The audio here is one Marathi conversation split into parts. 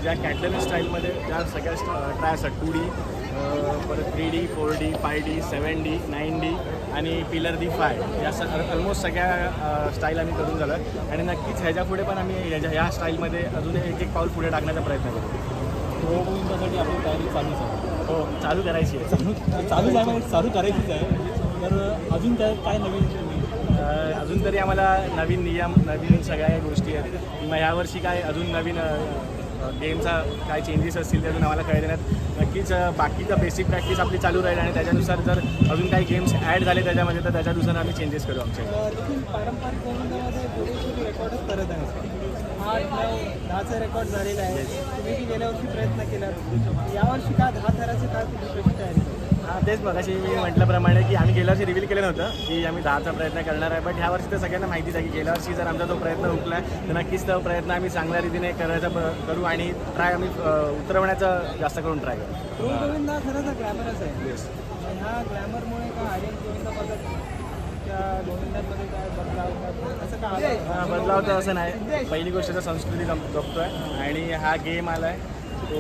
ज्या कॅटलरी स्टाईलमध्ये ज्या सगळ्या ट्राय असतात 2D, परत 3D, 4D, 5D, 7D, 9D आणि पिलर दी 5 या ऑलमोस्ट सगळ्या स्टाईल आम्ही करून झालो आहे. आणि नक्कीच ह्याच्या पुढे पण आम्ही ह्या स्टाईलमध्ये अजून एक पाऊल पुढे टाकण्याचा प्रयत्न करू. गोविंदासाठी आपली तयारी चालूच आहे. हो, चालू करायची आहे. चालूच आहे म्हणजे चालू करायचीच आहे. तर अजून त्यात काय नवीन अजून तरी आम्हाला नवीन नियम, नवीन सगळ्या गोष्टी आहेत. मग ह्यावर्षी काय अजून नवीन गेमचा काय चेंजेस असतील ते अजून आम्हाला कळले नाहीत. नक्कीच बाकीचं बेसिक प्रॅक्टिस आपली चालू राहील आणि त्याच्यानुसार जर अजून काही गेम्स ॲड झाले त्याच्यामध्ये तर त्याच्यानुसार आम्ही चेंजेस करू आमच्या. पारंपरिक गोविंदामध्ये गोविंद रेकॉर्डच करत आहे. 8-9-10चा रेकॉर्ड झालेला आहे. तुम्ही की गेल्या वर्षी प्रयत्न केला, यावर्षी का 10 थराचे काय तुम्ही कशी तयारी करता? हां, तेच बघ अशी मी म्हटल्याप्रमाणे की आम्ही गेल्या वर्षी रिव्हील केलं नव्हतं की आम्ही 10चा प्रयत्न करणार आहे. बट ह्या वर्षी तर सगळ्यांना माहितीच आहे की गेल्या वर्षी जर आमचा तो प्रयत्न हुकला आहे तर नक्कीच तो प्रयत्न आम्ही चांगल्या रीतीने करायचा करू आणि ट्राय आम्ही उतरवण्याचा जास्त करून ट्राय करू. प्रो गोविंद हा खरंच ग्लॅमरच आहे. येस. ह्या ग्लॅमरमुळे का आर्यन गोविंदाबद्दल त्या गोविंदांमध्ये काय बदलाव असं का बदलाव तर असं नाही. पहिली गोष्ट तर संस्कृती जपतो आहे आणि हा गेम आला आहे तो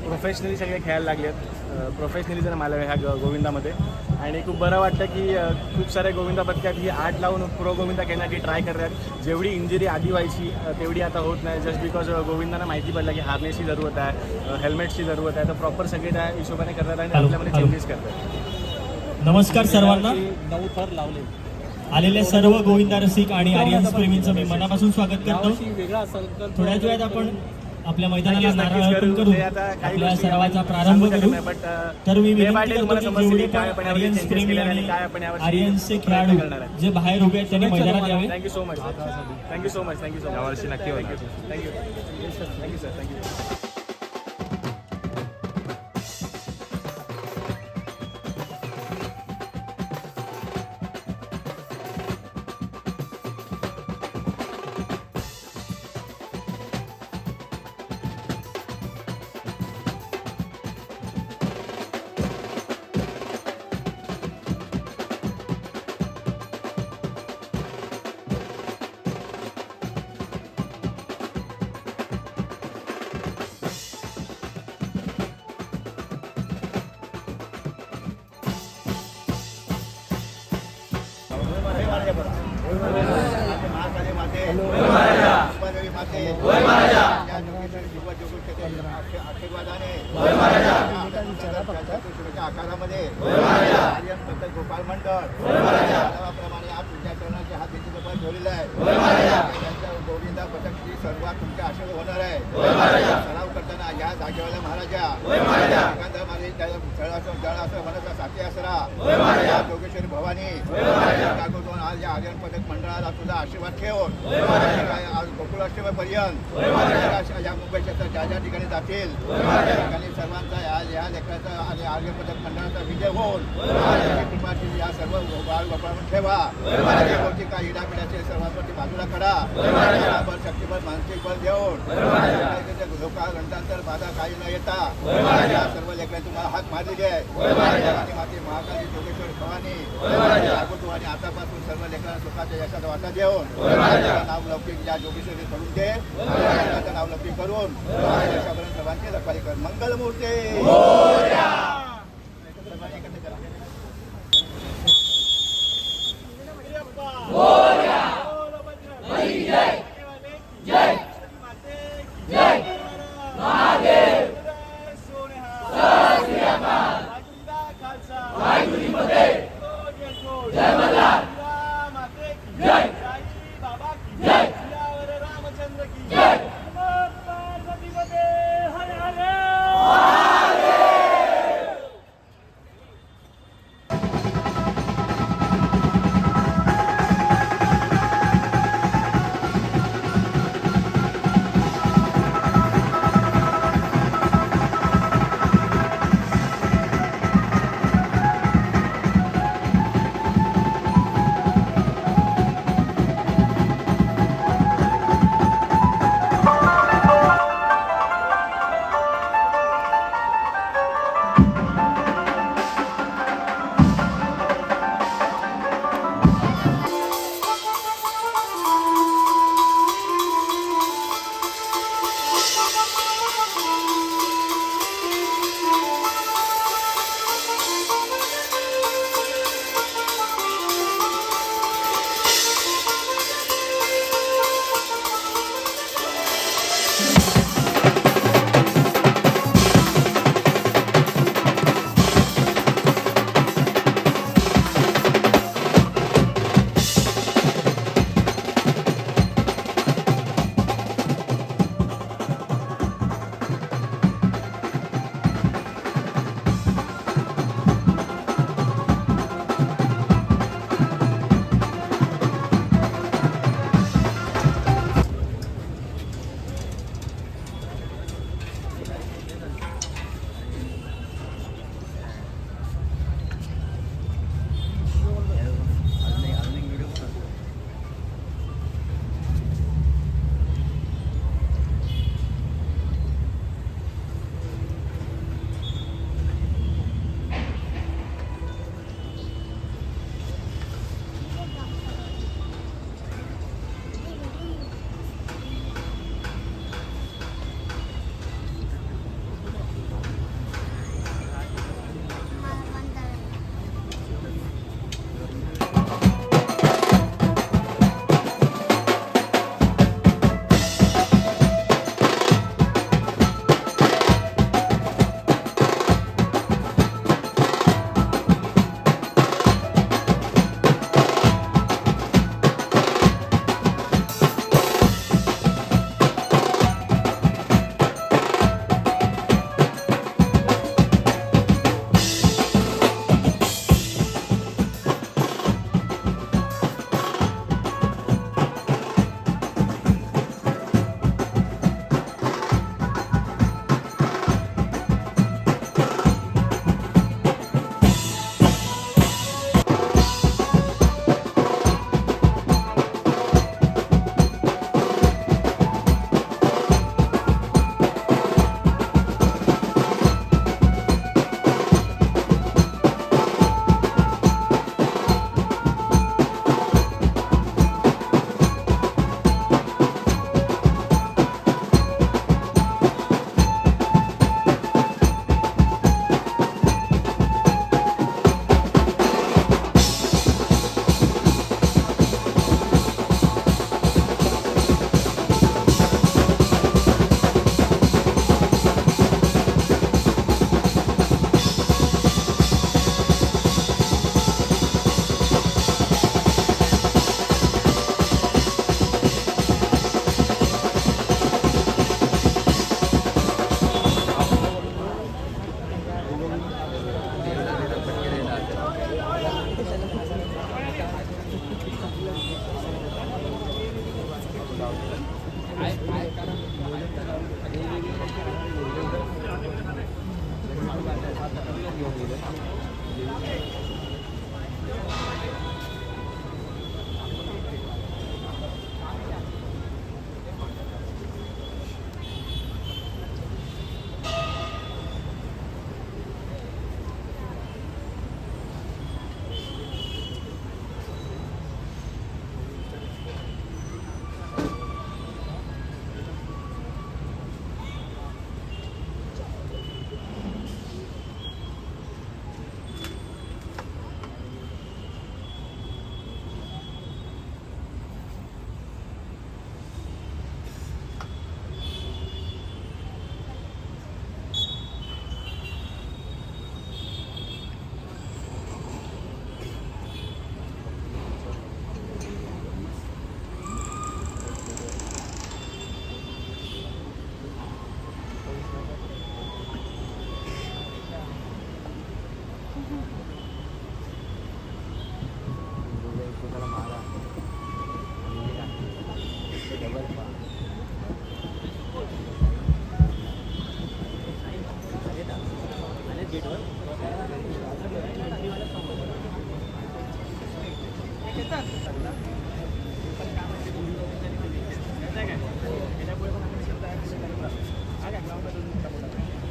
प्रोफेशनली सगळे खेळायला लागले आहेत. प्रोफेशनलिझम आलं आहे ह्या गोविंदामध्ये आणि खूप बरं वाटतं की खूप साऱ्या गोविंदा पथकात ही 8 लावून प्रो गोविंदा खेळण्याची ट्राय करतात. जेवढी इंजुरी आधी व्हायची तेवढी आता होत नाही. जस्ट बिकॉज गोविंदांना माहिती पडलं की हार्नेसची जरूरत आहे, हेल्मेटची जरूरत आहे. तर प्रॉपर सगळे त्या हिशोबाने करतात आणि आपल्यामध्ये चेंजेस करतात. नमस्कार सर्वांना. 9 थर लावले आलेले सर्व गोविंदा रसिक आणि आर्यन्स प्रेमींचं मी मनापासून स्वागत करतो. वेगळा असेल तर थोड्याच वेळात आपण आपल्या मैदानाला नक्कीच नारळ अर्पण करू. करू, ते आता काही आपल्या गोष्टी सरावाचा आम्ही प्रारंभ सांगू शकत करू. नाही, but, तर मी day by विनंती day तुम्हाला करतो की समजतील जेवढे की काय आपण पण यावर्षी आर्यन्स changes प्रेमी केले आणि आणि काय आपण यावर्षी आर्यन्सचे प्रयत्न खेळाडू करणार आहे. जे बाहेर उभे आहेत त्यांनी मैदानात यावे. Thank you so much. Thank you so much. Thank you so much. यावर्षी नक्की होणार. Thank you thank you sir. थँक्यू. आकारामध्ये आर्यन पथक गोपाळ मंडळ प्रमाणे आज तुमच्या चरणाचे हात देखील पण ठेवलेला आहे. त्यांच्या गोविंदा पथकची सर्वात तुमच्या आशीर्वाद होणार आहे. सराव करताना या जागेवाल्या महाराजा एखादा माझे जळ असं म्हणत साथी असरा जोगेश्वरी भवानी आज या आर्यन पथक मंडळाला तुझा आशीर्वाद ठेवून आज गोकुळाष्टमीपर्यंत या मुंबई क्षेत्रात ज्या ज्या ठिकाणी जातील त्या ठिकाणी सर्वांचा या लेकराचा आणि आर्यन पथक मंडळाचा विजय होऊन कृपाची या सर्व बाळ गोपाळ ठेवा. काही इडापिडाचे सर्वांसाठी बाजूला करा. शक्तीबळ मानसिक बळ देऊन लोकांतर बाधा काही न येता या सर्व लेकरांनी तुम्हाला हात मारलेली आहे. आणि माते महाकाली जोगेश्वरी भवानी लागतो आणि आतापासून सर्व लेकरांना सुखाच्या यशाचा वाटा देऊन नाव लौकिक या जोगेश्वरी करून दे. नाव लौकिक करून यशापर्यंत सर्वांची रखवाली कर. मंगलमूर्ती.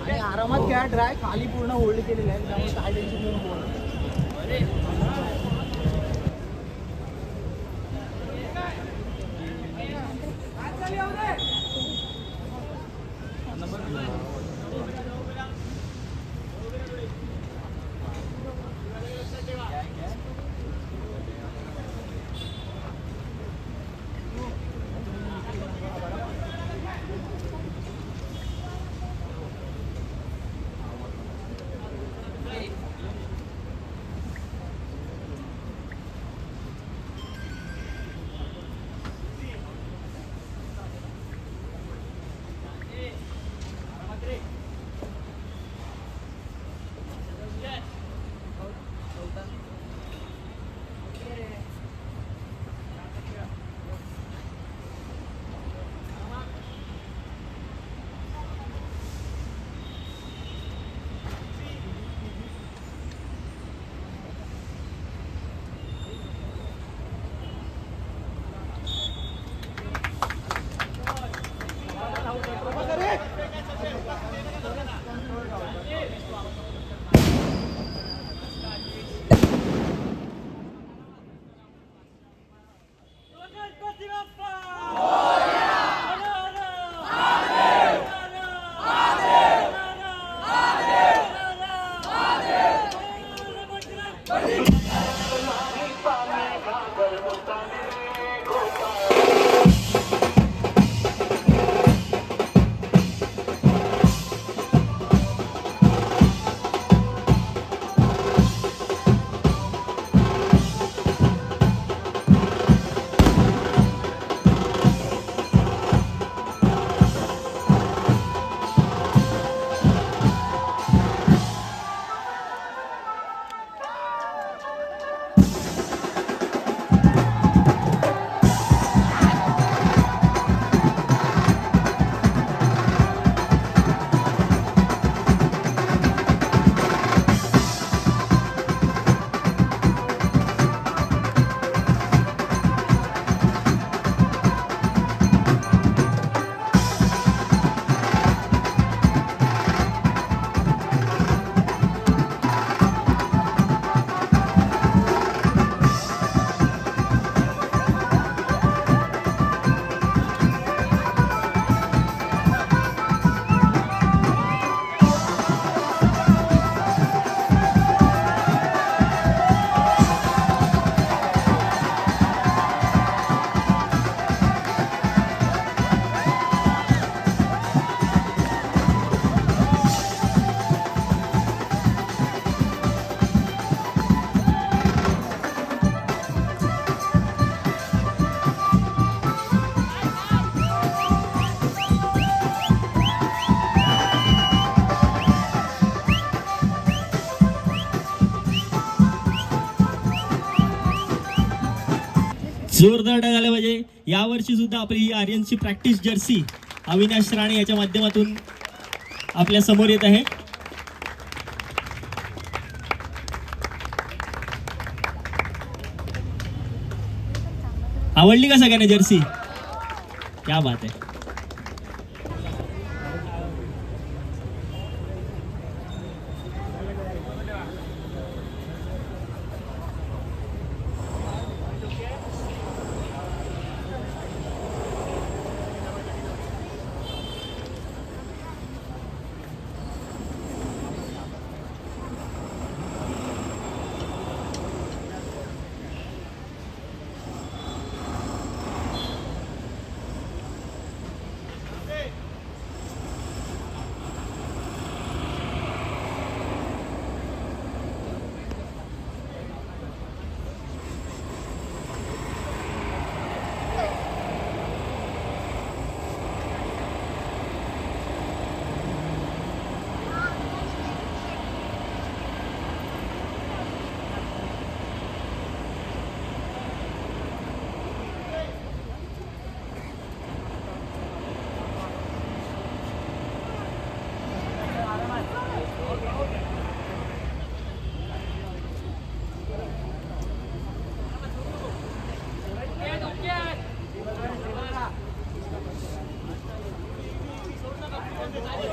आणि आरामात खेळा ड्राय खाली पूर्ण होल्ड केलेलं आहे त्यामुळे काय टेन्शन घेऊन बोल जोरदार टाळ्या झाल्या पाहिजे. यावर्षी सुद्धा आपली ही आर्यनची प्रॅक्टिस जर्सी अविनाश राणे याच्या माध्यमातून आपल्या समोर येत आहे. आवडली का सगळ्यांना जर्सी? क्या बात आहे. आहे